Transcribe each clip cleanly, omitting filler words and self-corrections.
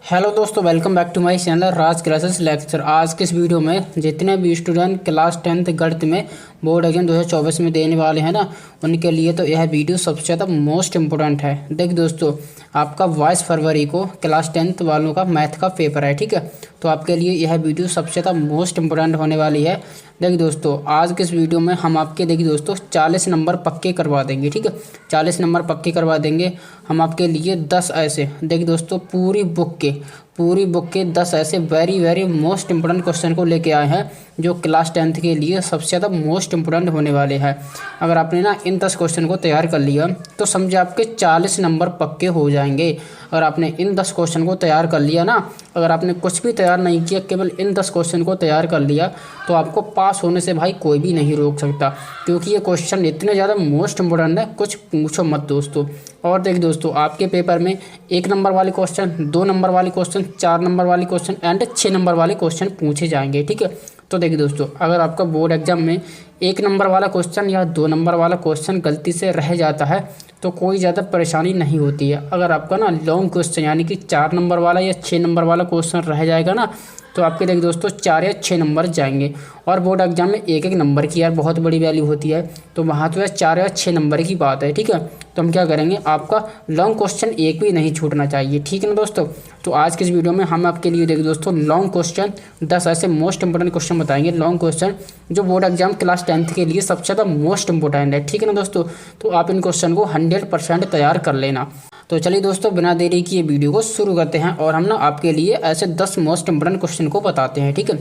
Hello दोस्तों, welcome back to my channel Raj classes lecture. आज के इस वीडियो में जितने भी स्टूडेंट क्लास 10th गणित में बोर्ड एग्जाम 2024 में देने वाले हैं ना, उनके लिए तो यह वीडियो सबसे ज़्यादा मोस्ट इम्पोर्टेंट है। देख दोस्तों, आपका 22 फरवरी को क्लास 10th वालों का मैथ का पेपर है, ठीक है। तो आपके लिए यह वीडियो सबसे ज़्यादा मोस्ट इम्पोर्टेंट होने वाली है। देखिए दोस्तों, आज के इस वीडियो में हम आपके देखिए दोस्तों 40 नंबर पक्के करवा देंगे, ठीक है। 40 नंबर पक्के करवा देंगे हम आपके लिए। 10 ऐसे देखिए दोस्तों पूरी बुक के 10 ऐसे very very most important question को लेके आए हैं, जो क्लास 10th के लिए सबसे ज़्यादा मोस्ट इंपोर्टेंट होने वाले हैं। अगर आपने ना इन 10 क्वेश्चन को तैयार कर लिया तो समझे आपके 40 नंबर पक्के हो जाएंगे। अगर आपने इन 10 क्वेश्चन को तैयार कर लिया ना, अगर आपने कुछ भी तैयार नहीं किया, केवल इन 10 क्वेश्चन को तैयार कर लिया, तो आपको पास होने से भाई कोई भी नहीं रोक सकता, क्योंकि ये क्वेश्चन इतने ज़्यादा मोस्ट इंपोर्टेंट है, कुछ पूछो मत दोस्तों। और देखिए दोस्तों, आपके पेपर में 1 नंबर वाले क्वेश्चन, 2 नंबर वाले क्वेश्चन, 4 नंबर वाले क्वेश्चन एंड 6 नंबर वाले क्वेश्चन पूछे जाएंगे, ठीक है। तो देखिए दोस्तों, अगर आपका बोर्ड एग्जाम में 1 नंबर वाला क्वेश्चन या 2 नंबर वाला क्वेश्चन गलती से रह जाता है तो कोई ज़्यादा परेशानी नहीं होती है। अगर आपका ना लॉन्ग क्वेश्चन यानी कि 4 नंबर वाला या 6 नंबर वाला क्वेश्चन रह जाएगा ना, तो आपके देखिए दोस्तों 4 या 6 नंबर जाएंगे। और बोर्ड एग्जाम में 1-1 नंबर की यार बहुत बड़ी वैल्यू होती है, तो वहाँ तो यार 4 या 6 नंबर की बात है, ठीक है। तो हम क्या करेंगे, आपका लॉन्ग क्वेश्चन एक भी नहीं छूटना चाहिए, ठीक है ना दोस्तों। तो आज की इस वीडियो में हम आपके लिए देखिए दोस्तों लॉन्ग क्वेश्चन 10 ऐसे मोस्ट इंपोर्टेंट क्वेश्चन बताएंगे, लॉन्ग क्वेश्चन जो बोर्ड एग्जाम क्लास 10th के लिए सबसे ज़्यादा मोस्ट इंपोर्टेंट है, ठीक है ना दोस्तों। तो आप इन क्वेश्चन को 100% तैयार कर लेना। तो चलिए दोस्तों, बिना देरी किए वीडियो को शुरू करते हैं और हम ना आपके लिए ऐसे 10 मोस्ट इंपोर्टेंट क्वेश्चन को बताते हैं, ठीक है।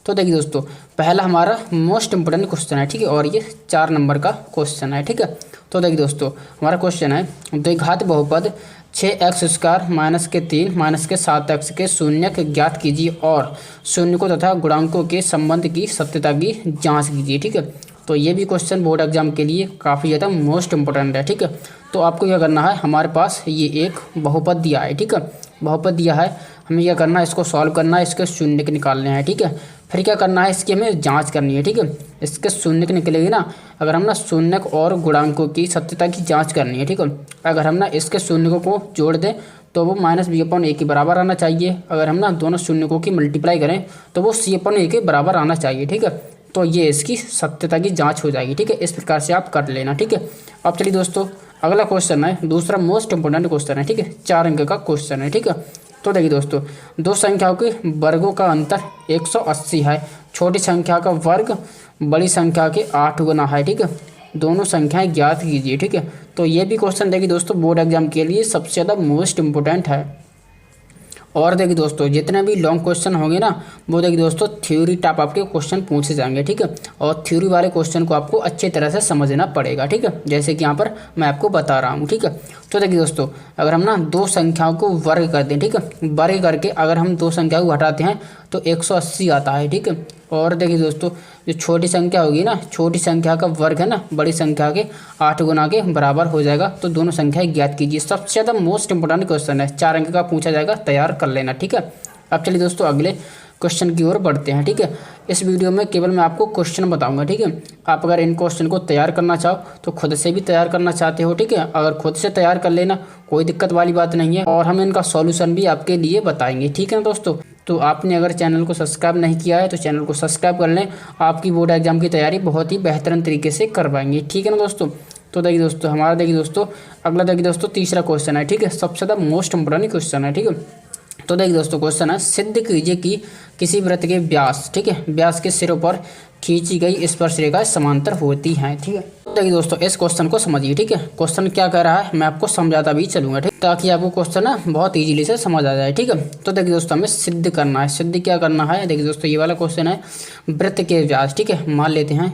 तो देखिए दोस्तों, पहला हमारा मोस्ट इंपोर्टेंट क्वेश्चन है, ठीक है, और ये 4 नंबर का क्वेश्चन है, ठीक है। तो देखिए दोस्तों, हमारा क्वेश्चन है द्विघात बहुपद 6x² - के 3 - के 7x के शून्यक ज्ञात कीजिए और शून्यकों तथा गुणांकों के संबंध की सत्यता की जाँच कीजिए, ठीक है। तो ये भी क्वेश्चन बोर्ड एग्जाम के लिए काफ़ी ज़्यादा मोस्ट इंपोर्टेंट है, ठीक है। तो आपको क्या करना है, हमारे पास ये एक बहुपद दिया है, ठीक है, बहुपद दिया है, हमें क्या करना है, इसको सॉल्व करना है, इसके शून्य के निकालने हैं, ठीक है। फिर क्या करना है, इसकी हमें जांच करनी है, ठीक है। इसके शून्य के निकलेगी ना, अगर हम ना शून्यक और गुणांकों की सत्यता की जांच करनी है, ठीक है। अगर हम ना इसके शून्यकों को जोड़ दें तो वो -b/a के बराबर आना चाहिए। अगर हम ना दोनों शून्यकों की मल्टीप्लाई करें तो वो c/a के बराबर आना चाहिए, ठीक है। तो ये इसकी सत्यता की जांच हो जाएगी, ठीक है। इस प्रकार से आप कर लेना, ठीक है। अब चलिए दोस्तों, अगला क्वेश्चन है, दूसरा मोस्ट इंपोर्टेंट क्वेश्चन है, ठीक है, 4 अंक का क्वेश्चन है, ठीक है। तो देखिए दोस्तों, दो संख्याओं के वर्गों का अंतर 180 है, छोटी संख्या का वर्ग बड़ी संख्या के 8 गुना है, ठीक है। दोनों संख्याएं ज्ञात कीजिए, ठीक है। तो ये भी क्वेश्चन देखिए दोस्तों बोर्ड एग्जाम के लिए सबसे ज़्यादा मोस्ट इंपोर्टेंट है। और देखिए दोस्तों, जितने भी लॉन्ग क्वेश्चन होंगे ना, वो देखिए दोस्तों थ्योरी टाइप आपके क्वेश्चन पूछे जाएंगे, ठीक है। और थ्योरी वाले क्वेश्चन को आपको अच्छे तरह से समझना पड़ेगा, ठीक है, जैसे कि यहाँ पर मैं आपको बता रहा हूँ, ठीक है। तो देखिए दोस्तों, अगर हम ना 2 संख्याओं को वर्ग कर दें, ठीक है, वर्ग करके अगर हम 2 संख्याओं को घटाते हैं तो 180 आता है, ठीक है। और देखिए दोस्तों, जो छोटी संख्या होगी ना, छोटी संख्या का वर्ग है ना बड़ी संख्या के 8 गुना के बराबर हो जाएगा। तो दोनों संख्याएं ज्ञात कीजिए, सबसे ज़्यादा मोस्ट इंपोर्टेंट क्वेश्चन है, 4 अंक का पूछा जाएगा, तैयार कर लेना, ठीक है। अब चलिए दोस्तों अगले क्वेश्चन की ओर बढ़ते हैं, ठीक है। इस वीडियो में केवल मैं आपको क्वेश्चन बताऊंगा, ठीक है। आप अगर इन क्वेश्चन को तैयार करना चाहो तो खुद से भी तैयार करना चाहते हो, ठीक है, अगर खुद से तैयार कर लेना, कोई दिक्कत वाली बात नहीं है, और हम इनका सॉल्यूशन भी आपके लिए बताएंगे, ठीक है ना दोस्तों। तो आपने अगर चैनल को सब्सक्राइब नहीं किया है तो चैनल को सब्सक्राइब कर लें, आपकी बोर्ड एग्जाम की तैयारी बहुत ही बेहतरीन तरीके से करवाएंगे, ठीक है ना दोस्तों। तो देखिए दोस्तों, हमारा देखिए दोस्तों अगला देखिए दोस्तों तीसरा क्वेश्चन है, ठीक है, सबसे ज़्यादा मोस्ट इंपोर्टेंट क्वेश्चन है, ठीक है। तो देखिए दोस्तों, क्वेश्चन है सिद्ध कीजिए कि किसी वृत्त के व्यास, ठीक है, व्यास के सिरों पर खींची गई स्पर्श रेखा समांतर होती हैं, ठीक है। तो देखिए दोस्तों, इस क्वेश्चन को समझिए, ठीक है। क्वेश्चन क्या कह रहा है मैं आपको समझाता भी चलूंगा, ठीक, ताकि आपको क्वेश्चन ना बहुत इजीली से समझ आ जाए, ठीक है। तो देखिए दोस्तों, हमें सिद्ध करना है, सिद्ध क्या करना है, देखिए दोस्तों ये वाला क्वेश्चन है वृत्त के व्यास, ठीक है। मान लेते हैं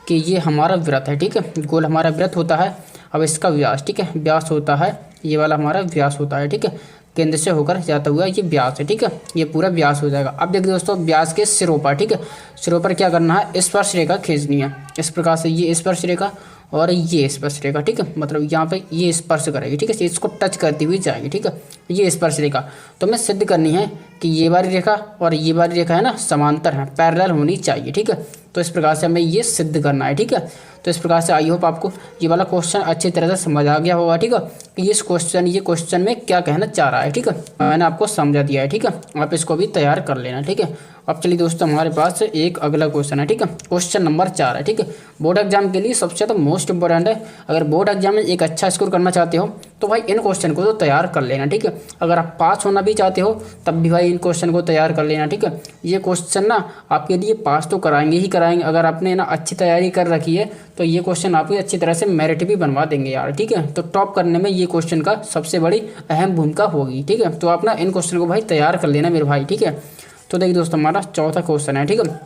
कि ये हमारा वृत्त है, ठीक है, गोल हमारा वृत्त होता है। अब इसका व्यास, ठीक है, व्यास होता है, ये वाला हमारा व्यास होता है, ठीक है, केंद्र से होकर जाता हुआ ये व्यास है, ठीक है, ये पूरा व्यास हो जाएगा। अब देखिए दोस्तों, व्यास के सिरों पर, ठीक है, सिरों पर क्या करना है, स्पर्श रेखा खींचनी है। इस प्रकार से ये स्पर्श रेखा और ये स्पर्श रेखा, ठीक है, मतलब यहाँ पे ये स्पर्श करेगी, ठीक है, इसको टच करती हुई जाएगी, ठीक है, ये स्पर्श रेखा। तो हमें सिद्ध करनी है कि ये वाली रेखा और ये वाली रेखा है ना समांतर है, पैरेलल होनी चाहिए, ठीक है। तो इस प्रकार से हमें ये सिद्ध करना है, ठीक है। तो इस प्रकार से आई होप आपको ये वाला क्वेश्चन अच्छी तरह से समझ आ गया होगा, ठीक है, कि ये क्वेश्चन में क्या कहना चाह रहा है, ठीक है। मैंने आपको समझा दिया है, ठीक है। आप इसको भी तैयार कर लेना, ठीक है। अब चलिए दोस्तों हमारे पास एक अगला क्वेश्चन है, ठीक है। क्वेश्चन नंबर 4 है, ठीक है। बोर्ड एग्जाम के लिए सबसे ज़्यादा मोस्ट इंपॉर्टेंट है। अगर बोर्ड एग्जाम में एक अच्छा स्कोर करना चाहते हो तो भाई इन क्वेश्चन को तो तैयार कर लेना, ठीक है। अगर आप पास होना भी चाहते हो तब भी भाई इन क्वेश्चन को तैयार कर लेना, ठीक है। ये क्वेश्चन ना आपके लिए पास तो कराएंगे ही कराएंगे। अगर आपने ना अच्छी तैयारी कर रखी है तो ये क्वेश्चन आपकी अच्छी तरह से मेरिट भी बनवा देंगे यार, ठीक है। तो टॉप करने में ये क्वेश्चन का सबसे बड़ी अहम भूमिका होगी, ठीक है। तो आप ना इन क्वेश्चन को भाई तैयार कर लेना मेरे भाई, ठीक है। तो देखिए दोस्तों हमारा चौथा क्वेश्चन है, ठीक है।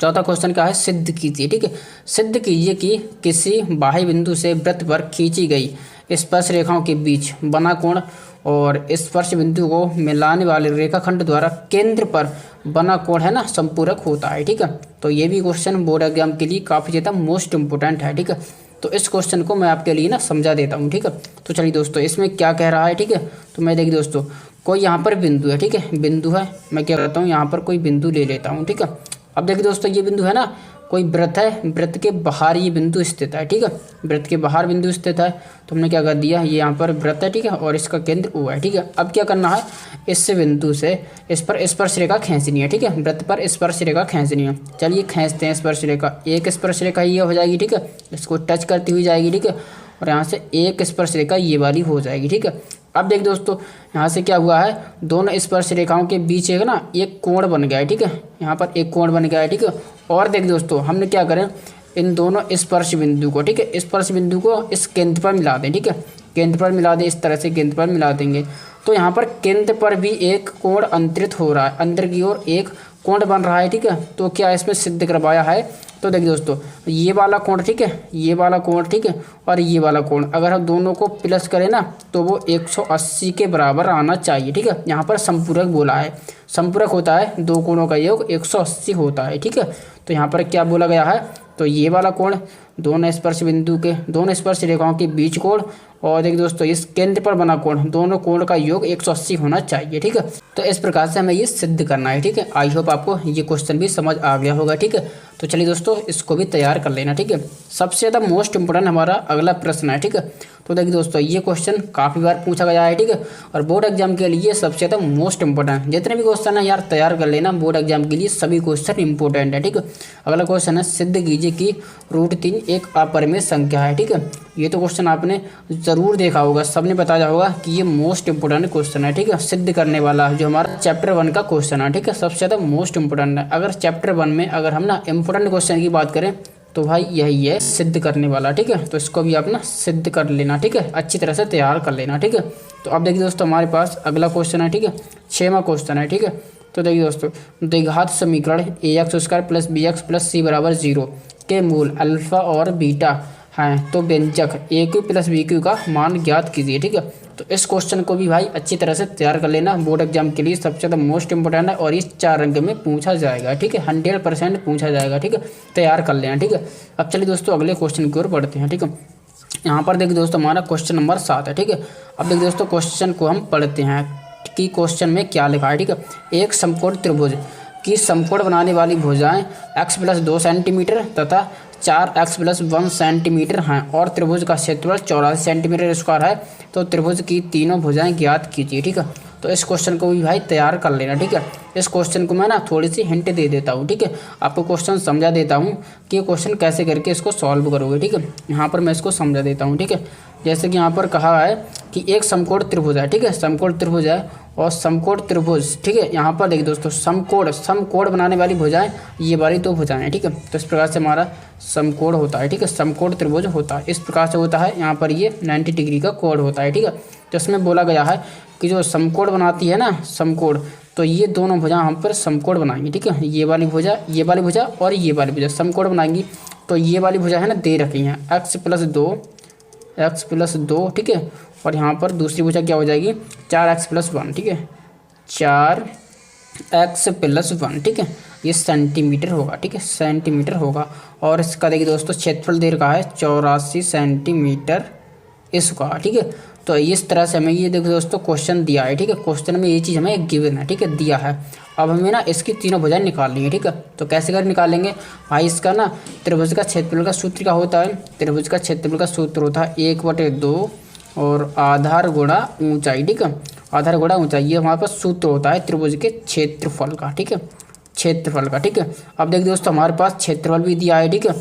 चौथा क्वेश्चन क्या है, सिद्ध कीजिए, ठीक है। सिद्ध कीजिए कि किसी बाह्य बिंदु से वृत्त पर खींची गई स्पर्श रेखाओं के बीच बना कोण और स्पर्श बिंदु को मिलाने वाले रेखाखंड द्वारा केंद्र पर बना कोण है ना संपूरक होता है, ठीक है। तो ये भी क्वेश्चन बोर्ड एग्जाम के लिए काफ़ी ज़्यादा मोस्ट इंपोर्टेंट है, ठीक है। तो इस क्वेश्चन को मैं आपके लिए ना समझा देता हूँ, ठीक है। तो चलिए दोस्तों इसमें क्या कह रहा है, ठीक है। तो मैं देखिए दोस्तों कोई यहाँ पर बिंदु है, ठीक है। बिंदु है, मैं क्या करता हूँ यहाँ पर कोई बिंदु ले लेता हूँ, ठीक है। अब देखिए दोस्तों ये बिंदु है ना, कोई वृत्त है, वृत्त के बाहर ये बिंदु स्थित है, ठीक है। वृत्त के बाहर बिंदु स्थित है तो हमने क्या कर दिया, ये यहाँ पर वृत्त है, ठीक है, और इसका केंद्र O है, ठीक है। अब क्या करना है, इस बिंदु से इस पर स्पर्श रेखा खींचनी है, ठीक है। वृत्त पर स्पर्श रेखा खींचनी है। चलिए खींचते हैं स्पर्श रेखा। एक स्पर्श रेखा ये हो जाएगी, ठीक है, इसको टच करती हुई जाएगी, ठीक है। और यहाँ से एक स्पर्श रेखा ये वाली हो जाएगी, ठीक है। अब देख दोस्तों यहाँ से क्या हुआ है, दोनों स्पर्श रेखाओं के बीच एक ना एक कोण बन गया है, ठीक है। यहाँ पर एक कोण बन गया है, ठीक है। और देख दोस्तों हमने क्या करें, इन दोनों स्पर्श बिंदु को, ठीक है, स्पर्श बिंदु को इस केंद्र पर मिला दें, ठीक है। केंद्र पर मिला दें, इस तरह से केंद्र पर मिला देंगे तो यहाँ पर केंद्र पर भी एक कोण अंतरित हो रहा है, अंदर की ओर एक कोण बन रहा है, ठीक है। तो क्या इसमें सिद्ध करवाया है, तो देखिए दोस्तों ये वाला कोण, ठीक है, ये वाला कोण, ठीक है, और ये वाला कोण अगर हम दोनों को प्लस करें ना तो वो 180 के बराबर आना चाहिए, ठीक है। यहाँ पर संपूरक बोला है, संपूरक होता है दो कोणों का योग 180 होता है, ठीक है। तो यहाँ पर क्या बोला गया है, तो ये वाला कोण दोनों स्पर्श बिंदु के, दोनों स्पर्श रेखाओं के बीच कोण और देखिए दोस्तों इस केंद्र पर बना कोण, दोनों कोण का योग 180 होना चाहिए, ठीक है। तो इस प्रकार से हमें ये सिद्ध करना है, ठीक है। आई होप आपको ये क्वेश्चन भी समझ आ गया होगा, ठीक है। तो चलिए दोस्तों इसको भी तैयार कर लेना, ठीक है। सबसे ज़्यादा मोस्ट इंपोर्टेंट हमारा अगला प्रश्न है, ठीक है। तो देखिए दोस्तों ये क्वेश्चन काफ़ी बार पूछा गया है, ठीक है, और बोर्ड एग्जाम के लिए सबसे ज़्यादा मोस्ट इंपोर्टेंट जितने भी क्वेश्चन है यार तैयार कर लेना, बोर्ड एग्जाम के लिए सभी क्वेश्चन इंपॉर्टेंट है, ठीक है। अगला क्वेश्चन है सिद्ध कीजिए कि √3 एक अपरिमेय संख्या है, ठीक है। ये तो क्वेश्चन आपने ज़रूर देखा होगा, सबने बताया होगा कि ये मोस्ट इंपोर्टेंट क्वेश्चन है, ठीक है, सिद्ध करने वाला जो हमारा चैप्टर 1 का क्वेश्चन है, ठीक है, सबसे ज़्यादा मोस्ट इंपोर्टेंट है। अगर चैप्टर 1 में अगर हम ना इंपोर्टेंट क्वेश्चन की बात करें तो भाई यही है सिद्ध करने वाला, ठीक है। तो इसको भी आप ना सिद्ध कर लेना, ठीक है, अच्छी तरह से तैयार कर लेना, ठीक है। तो अब देखिए दोस्तों हमारे पास अगला क्वेश्चन है, ठीक है, 6वां क्वेश्चन है, ठीक है। तो देखिए दोस्तों द्विघात समीकरण ax² + bx + c = 0 के मूल अल्फा और बीटा हैं तो व्यंजक AQ + BQ का मान ज्ञात कीजिए, ठीक है। तो इस क्वेश्चन को भी भाई अच्छी तरह से तैयार कर लेना, बोर्ड एग्जाम के लिए सबसे ज़्यादा मोस्ट इंपोर्टेंट है और इस 4 अंक में पूछा जाएगा, ठीक है, 100% पूछा जाएगा, ठीक है, तैयार कर लेना, ठीक है। अब चलिए दोस्तों अगले क्वेश्चन की ओर बढ़ते हैं, ठीक है। यहाँ पर देखिए दोस्तों हमारा क्वेश्चन नंबर 7 है, ठीक है। अब देखिए दोस्तों क्वेश्चन को हम पढ़ते हैं कि क्वेश्चन में क्या लिखा है, ठीक है। एक समकोण त्रिभुज की समकोण बनाने वाली भुजाएं x + 2 सेंटीमीटर तथा 4x + 1 सेंटीमीटर हैं और त्रिभुज का क्षेत्रफल 84 सेंटीमीटर स्क्वायर है तो त्रिभुज की तीनों भुजाएं ज्ञात कीजिए, ठीक है। तो इस क्वेश्चन को भी भाई तैयार कर लेना, ठीक है। इस क्वेश्चन को मैं ना थोड़ी सी हिंट दे देता हूँ, ठीक है, आपको क्वेश्चन समझा देता हूँ कि ये क्वेश्चन कैसे करके इसको सॉल्व करोगे, ठीक है। यहाँ पर मैं इसको समझा देता हूँ, ठीक है। जैसे कि यहाँ पर कहा है कि एक समकोण त्रिभुज है, ठीक है, समकोण त्रिभुज है और समकोण त्रिभुज, ठीक है। यहाँ पर देखिए दोस्तों समकोण बनाने वाली भुजाएं ये वाली 2 भुजाएं, ठीक है। तो इस प्रकार से हमारा समकोण होता है, ठीक है, समकोण त्रिभुज होता है, इस प्रकार से होता है। यहाँ पर ये 90 डिग्री का कोण होता है, ठीक है। तो इसमें बोला गया है कि जो समकोण बनाती है ना समकोण, तो ये दोनों भुजा हम पर समकोण बनाएंगी, ठीक है। ये वाली भुजा और ये वाली भुजा समकोण बनाएंगी। तो ये वाली भुजा है ना दे रखी हैं x + 2, ठीक है, और यहाँ पर दूसरी भुजा क्या हो जाएगी 4x + 1, ठीक है, 4x + 1, ठीक है। ये सेंटीमीटर होगा, ठीक है, सेंटीमीटर होगा। और इसका देखिए दोस्तों क्षेत्रफल दे रखा है 84 सेंटीमीटर स्क्वायर, ठीक है। तो इस तरह से हमें ये देखो दोस्तों क्वेश्चन दिया है, ठीक है। क्वेश्चन में ये चीज़ हमें गिवन है, ठीक है, दिया है। अब हमें ना इसकी तीनों भुजाएं निकालनी है, ठीक है। तो कैसे कर निकालेंगे भाई, इसका ना त्रिभुज का क्षेत्रफल का सूत्र क्या होता है, त्रिभुज का क्षेत्रफल का सूत्र होता है 1/2 और आधार गुणा ऊंचाई, ठीक है, आधार गुणा ऊंचाई, ये हमारे पास सूत्र होता है त्रिभुज के क्षेत्रफल का, ठीक है, क्षेत्रफल का, ठीक है। अब देखिए दोस्तों हमारे पास क्षेत्रफल भी दिया है, ठीक है,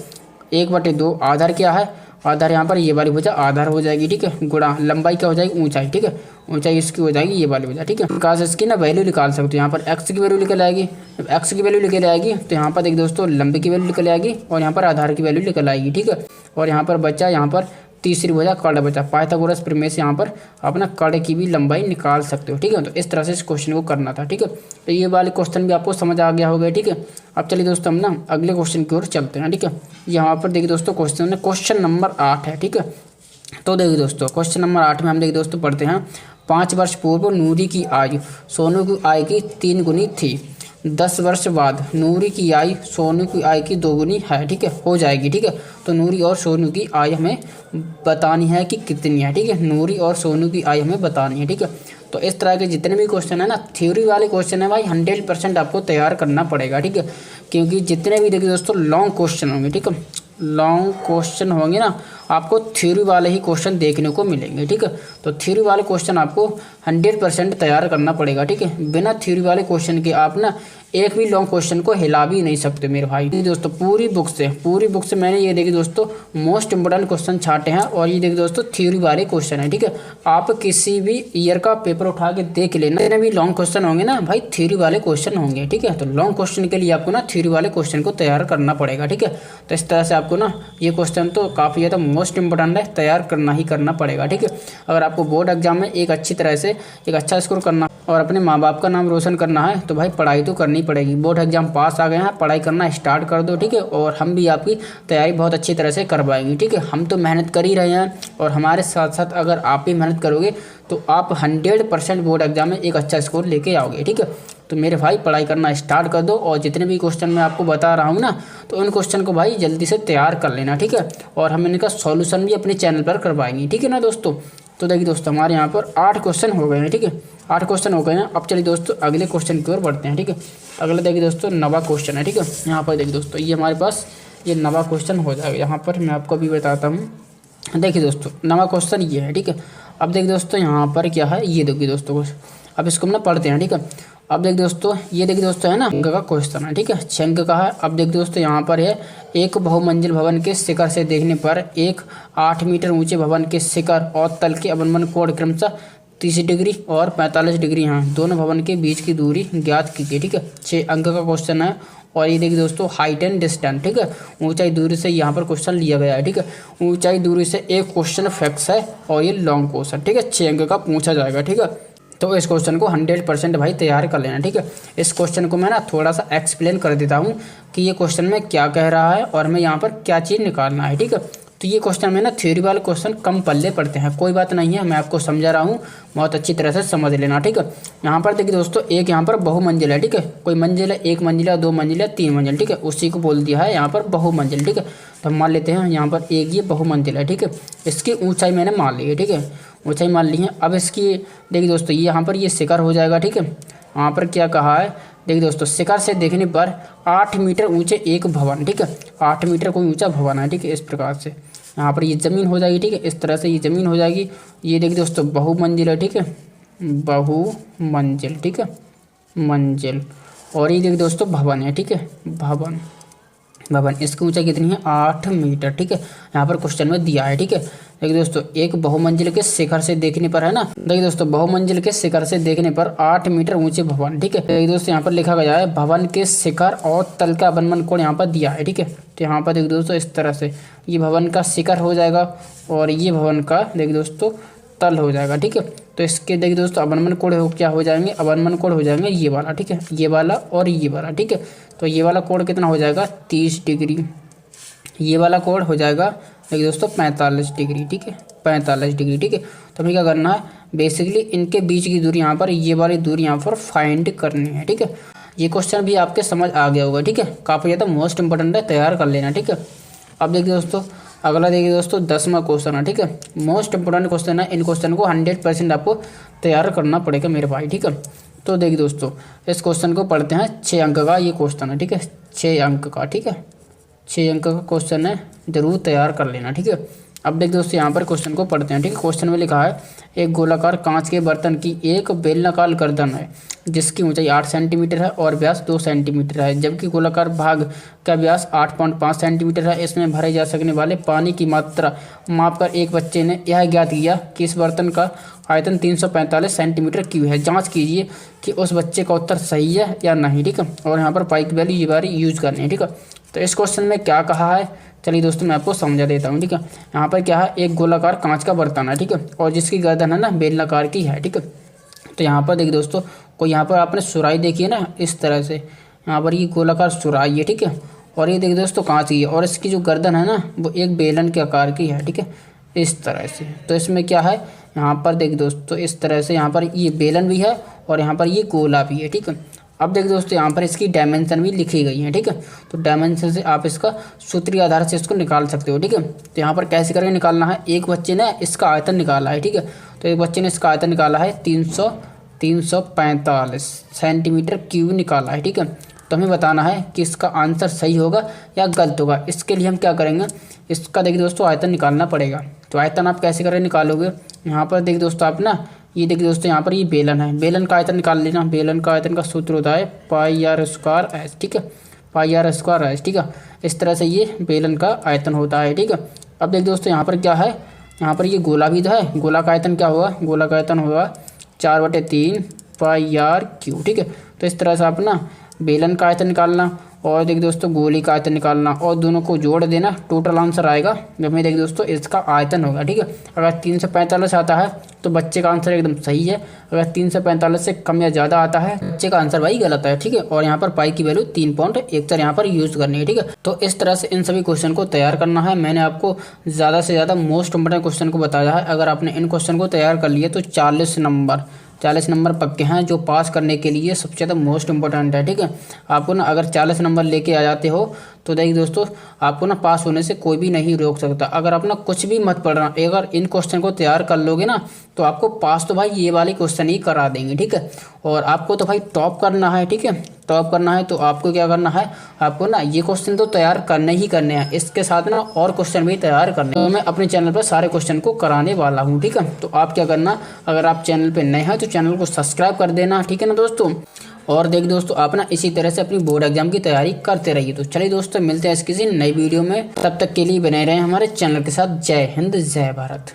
1/2 आधार क्या है, आधार यहाँ पर ये वाली भुजा आधार हो जाएगी, ठीक है, गुणा लंबाई क्या हो जाएगी, ऊंचाई, ठीक है, ऊंचाई इसकी हो जाएगी ये वाली भुजा, ठीक है। प्रकार से इसकी ना वैल्यू निकाल सकते हो, यहाँ पर एक्स की वैल्यू निकल आएगी। जब एक्स की वैल्यू निकल आएगी तो यहाँ पर देखिए दोस्तों लंबी की वैल्यू निकल आएगी और यहाँ पर आधार की वैल्यू निकल आएगी, ठीक है। और यहाँ पर बचा, यहाँ पर तीसरी भुजा कर्ण बचा, पाइथागोरस प्रमेय से यहाँ पर अपना कर्ण की भी लंबाई निकाल सकते हो, ठीक है। तो इस तरह से इस क्वेश्चन को करना था, ठीक है। तो ये वाले क्वेश्चन भी आपको समझ आ गया होगा, ठीक है। अब चलिए दोस्तों हम ना अगले क्वेश्चन की ओर चलते हैं, ठीक है। यहाँ पर देखिए दोस्तों क्वेश्चन नंबर 8 है, ठीक है। तो देखिए दोस्तों क्वेश्चन नंबर 8 में हम देखिए दोस्तों पढ़ते हैं, 5 वर्ष पूर्व नूरी की आयु सोनू की आयु की 3 गुनी थी। 10 वर्ष बाद नूरी की आयु सोनू की आयु की 2 गुनी है, ठीक है, हो जाएगी, ठीक है। तो नूरी और सोनू की आयु हमें बतानी है कि कितनी है, ठीक है, नूरी और सोनू की आयु हमें बतानी है, ठीक है। तो इस तरह के जितने भी क्वेश्चन है ना, थ्योरी वाले क्वेश्चन है भाई 100% आपको तैयार करना पड़ेगा, ठीक है। क्योंकि जितने भी देखिए दोस्तों लॉन्ग क्वेश्चन होंगे, ठीक है, लॉन्ग क्वेश्चन होंगे ना, आपको थ्योरी वाले ही क्वेश्चन देखने को मिलेंगे, ठीक है। तो थ्योरी वाले क्वेश्चन आपको 100% तैयार करना पड़ेगा, ठीक है। बिना थ्योरी वाले क्वेश्चन के आप ना एक भी लॉन्ग क्वेश्चन को हिला भी नहीं सकते मेरे भाई। दोस्तों पूरी बुक से मैंने ये देखिए दोस्तों मोस्ट इंपोर्टेंट क्वेश्चन छाटे हैं और ये देखिए दोस्तों थ्योरी वाले क्वेश्चन है, ठीक है। आप किसी भी ईयर का पेपर उठा के देख लेना, जितने भी लॉन्ग क्वेश्चन होंगे ना भाई थ्योरी वाले क्वेश्चन होंगे, ठीक है। तो लॉन्ग क्वेश्चन के लिए आपको ना थ्योरी वाले क्वेश्चन को तैयार करना पड़ेगा, ठीक है। तो इस तरह से आपको ना ये क्वेश्चन तो काफ़ी ज़्यादा मोस्ट इंपोर्टेंट है, तैयार करना ही करना पड़ेगा, ठीक है। अगर आपको बोर्ड एग्जाम में एक अच्छी तरह से एक अच्छा स्कोर करना और अपने माँ बाप का नाम रोशन करना है तो भाई पढ़ाई तो करनी पड़ेगी। बोर्ड एग्जाम पास आ गए हैं, पढ़ाई करना स्टार्ट कर दो, ठीक है। और हम भी आपकी तैयारी बहुत अच्छी तरह से करवाएंगे, ठीक है। हम तो मेहनत कर ही रहे हैं और हमारे साथ साथ अगर आप भी मेहनत करोगे तो आप 100% बोर्ड एग्जाम में एक अच्छा स्कोर लेके आओगे, ठीक है। तो मेरे भाई पढ़ाई करना स्टार्ट कर दो और जितने भी क्वेश्चन मैं आपको बता रहा हूँ ना, तो उन क्वेश्चन को भाई जल्दी से तैयार कर लेना, ठीक है। और हम इनका सॉल्यूशन भी अपने चैनल पर करवाएंगे, ठीक है ना दोस्तों। तो देखिए दोस्तों हमारे यहाँ पर 8 क्वेश्चन हो गए हैं, ठीक है, 8 क्वेश्चन हो गए हैं। अब चलिए दोस्तों अगले क्वेश्चन की ओर बढ़ते हैं, ठीक है। अगला देखिए दोस्तों नवा क्वेश्चन है, ठीक है। यहाँ पर देखिए दोस्तों ये हमारे पास ये नवा क्वेश्चन हो जाएगा। यहाँ पर मैं आपको अभी बताता हूँ, देखिए दोस्तों नवा क्वेश्चन ये है, ठीक है। अब देखिए दोस्तों यहाँ पर क्या है, ये देखिए दोस्तों अब इसको हम ना पढ़ते हैं, ठीक है। अब देखिए दोस्तों ये देखिए दोस्तों है ना अंक का क्वेश्चन है, ठीक है, 6 अंक का है। अब देखिए दोस्तों यहाँ पर है, एक बहुमंजिल भवन के शिखर से देखने पर एक 8 मीटर ऊंचे भवन के शिखर और तल के अवनमन कोण क्रमशः 30 डिग्री और 45 डिग्री हैं, दोनों भवन के बीच की दूरी ज्ञात कीजिए, ठीक है। 6 अंक का क्वेश्चन है। और ये देखिए दोस्तों हाइट एंड डिस्टेंस, ठीक है, ऊंचाई दूरी से यहाँ पर क्वेश्चन लिया गया है, ठीक है। ऊंचाई दूरी से एक क्वेश्चन फैक्ट्स है और ये लॉन्ग क्वेश्चन, ठीक है, 6 अंक का पूछा जाएगा, ठीक है। तो इस क्वेश्चन को 100% भाई तैयार कर लेना, ठीक है। इस क्वेश्चन को मैं ना थोड़ा सा एक्सप्लेन कर देता हूँ कि ये क्वेश्चन में क्या कह रहा है और हमें यहाँ पर क्या चीज़ निकालना है, ठीक है। तो ये क्वेश्चन में ना थ्योरी वाले क्वेश्चन कम पल्ले पड़ते हैं, कोई बात नहीं है, मैं आपको समझा रहा हूँ, बहुत अच्छी तरह से समझ लेना, ठीक है। यहाँ पर देखिए दोस्तों एक यहाँ पर बहुमंजिल है, ठीक है, कोई मंजिल है, 1 मंजिल है, 2 मंजिल है, 3 मंजिल, ठीक है, उसी को बोल दिया है यहाँ पर बहुमंजिल, ठीक है। तो हम मान लेते हैं यहाँ पर एक ये बहुमंजिल है, ठीक है, इसकी ऊँचाई मैंने मान ली है, ठीक है, ऊँचाई मान ली है। अब इसकी देखिए दोस्तों ये यहाँ पर ये शिखर हो जाएगा, ठीक है। यहाँ पर क्या कहा है, देखिए दोस्तों शिखर से देखने पर 8 मीटर ऊंचे एक भवन, ठीक है, 8 मीटर कोई ऊंचा भवन है, ठीक है। इस प्रकार से यहाँ पर ये ज़मीन हो जाएगी, ठीक है, इस तरह से ये ज़मीन हो जाएगी। ये देखिए दोस्तों बहुमंजिल है, ठीक है, बहुमंजिल, ठीक है, मंजिल। और ये देखिए दोस्तों भवन है, ठीक है, भवन इसकी ऊंचाई कितनी है, 8 मीटर, ठीक है, यहाँ पर क्वेश्चन में दिया है, ठीक है। देखिए दोस्तों एक बहुमंजिल के शिखर से देखने पर है ना, देखिए दोस्तों बहुमंजिल के शिखर से देखने पर 8 मीटर ऊंचे भवन, ठीक है। देखिए दोस्तों यहाँ पर लिखा गया है भवन के शिखर और तल का अवनमन कोण यहाँ पर दिया है, ठीक है। तो यहाँ पर देखिए दोस्तों इस तरह से ये भवन का शिखर हो जाएगा और ये भवन का देखिए दोस्तों तल हो जाएगा, ठीक है। तो इसके देखिए दोस्तों अवनमन कोण क्या हो जाएंगे, अवनमन कोण हो जाएंगे ये वाला, ठीक है, ये वाला और ये वाला, ठीक है। तो ये वाला कोण कितना हो जाएगा 30 डिग्री, ये वाला कोण हो जाएगा देखिए दोस्तों 45 डिग्री, ठीक है, 45 डिग्री, ठीक है। तो हमें क्या करना है, बेसिकली इनके बीच की दूरी यहाँ पर ये वाली दूरी यहाँ पर फाइंड करनी है, ठीक है। ये क्वेश्चन भी आपके समझ आ गया होगा, ठीक है, काफ़ी ज़्यादा मोस्ट इंपोर्टेंट है, तैयार कर लेना, ठीक है। अब देखिए दोस्तों अगला देखिए दोस्तों 10वां क्वेश्चन है, ठीक है। मोस्ट इंपोर्टेंट क्वेश्चन है, इन क्वेश्चन को 100% आपको तैयार करना पड़ेगा मेरे भाई, ठीक है। तो देखिए दोस्तों इस क्वेश्चन को पढ़ते हैं। 6 अंक का ये क्वेश्चन है, ठीक है, 6 अंक का, ठीक है, 6 अंक का क्वेश्चन है, जरूर तैयार कर लेना, ठीक है। अब देखिए दोस्तों यहाँ पर क्वेश्चन को पढ़ते हैं, ठीक है। क्वेश्चन में लिखा है एक गोलाकार कांच के बर्तन की एक बेलनाकार गर्दन है जिसकी ऊंचाई 8 सेंटीमीटर है और व्यास 2 सेंटीमीटर है, जबकि गोलाकार भाग का व्यास 8.5 सेंटीमीटर है। इसमें भरे जा सकने वाले पानी की मात्रा मापकर एक बच्चे ने यह ज्ञात किया कि इस बर्तन का आयतन 345 सेंटीमीटर क्यूब है। जांच कीजिए कि उस बच्चे का उत्तर सही है या नहीं, ठीक है। और यहाँ पर पाई की वैल्यू ये बारी यूज करनी है, ठीक है। तो इस क्वेश्चन में क्या कहा है, चलिए दोस्तों मैं आपको समझा देता हूँ, ठीक है। यहाँ पर क्या है, एक गोलाकार कांच का बर्तन है, ठीक है, और जिसकी गर्दन है ना बेलनाकार की है, ठीक है। तो यहाँ पर देखिए दोस्तों को यहाँ पर आपने सुराही देखी है ना, इस तरह से यहाँ पर ये गोलाकार सुराही है, ठीक है। और ये देखिए दोस्तों कांच की है और इसकी जो गर्दन है ना वो एक बेलन के आकार की है, ठीक है, इस तरह से। तो इसमें क्या है, यहाँ पर देखिए दोस्तों इस तरह से यहाँ पर ये बेलन भी है और यहाँ पर ये गोला भी है, ठीक है। अब देखिए दोस्तों यहाँ पर इसकी डायमेंशन भी लिखी गई है, ठीक है। तो डायमेंशन से आप इसका सूत्रीय आधार से इसको निकाल सकते हो, ठीक है। तो यहाँ पर कैसे करके निकालना है, एक बच्चे ने इसका आयतन निकाला है, ठीक है। तो एक बच्चे ने इसका आयतन निकाला है 345 सेंटीमीटर क्यूब निकाला है, ठीक है। तो हमें बताना है कि इसका आंसर सही होगा या गलत होगा। इसके लिए हम क्या करेंगे, इसका देखिए दोस्तों आयतन निकालना पड़ेगा। तो आयतन आप कैसे करके निकालोगे, यहाँ पर देखिए दोस्तों आप ना ये देखिए दोस्तों यहाँ पर ये बेलन है, बेलन का आयतन निकाल लेना। बेलन का आयतन का सूत्र होता है पाई आर स्क्वायर एच, ठीक है, पाई आर स्क्वायर एच, ठीक है। इस तरह से ये बेलन का आयतन होता है, ठीक है। अब देखिए दोस्तों यहाँ पर क्या है, यहाँ पर ये गोला भी तो है, गोला का आयतन क्या होगा, गोला का आयतन होगा 4/3 पाई आर क्यूब, ठीक है। तो इस तरह से आप ना बेलन का आयतन निकालना और देखिए दोस्तों गोली का आयतन निकालना और दोनों को जोड़ देना, टोटल आंसर आएगा जब में देखिए दोस्तों इसका आयतन होगा, ठीक है। अगर 345 आता है तो बच्चे का आंसर एकदम सही है, अगर 345 से कम या ज़्यादा आता है बच्चे का आंसर भाई गलत है, ठीक है। और यहाँ पर पाई की वैल्यू 3.14 यहाँ पर यूज़ करनी है, ठीक है। तो इस तरह से इन सभी क्वेश्चन को तैयार करना है। मैंने आपको ज़्यादा से ज़्यादा मोस्ट इंपोर्टेंट क्वेश्चन को बताया है। अगर आपने इन क्वेश्चन को तैयार कर लिए तो 40 नंबर पक्के हैं, जो पास करने के लिए सबसे ज़्यादा मोस्ट इंपॉर्टेंट है, ठीक है। आपको ना अगर 40 नंबर लेके आ जाते हो तो देखिए दोस्तों आपको ना पास होने से कोई भी नहीं रोक सकता। अगर आप ना कुछ भी मत पढ़ना, अगर इन क्वेश्चन को तैयार कर लोगे ना तो आपको पास तो भाई ये वाले क्वेश्चन ही करा देंगे, ठीक है। और आपको तो भाई टॉप करना है, ठीक है, टॉप करना है तो आपको क्या करना है, आपको ना ये क्वेश्चन तो तैयार करने ही करने हैं, इसके साथ ना और क्वेश्चन भी तैयार करने। तो मैं अपने चैनल पर सारे क्वेश्चन को कराने वाला हूँ, ठीक है। तो आप क्या करना, अगर आप चैनल पर नए हैं तो चैनल को सब्सक्राइब कर देना, ठीक है ना दोस्तों। और देख दोस्तों आप ना इसी तरह से अपनी बोर्ड एग्जाम की तैयारी करते रहिए। तो चलिए दोस्तों मिलते हैं इस किसी नई वीडियो में, तब तक के लिए बने रहें हमारे चैनल के साथ। जय हिंद, जय भारत।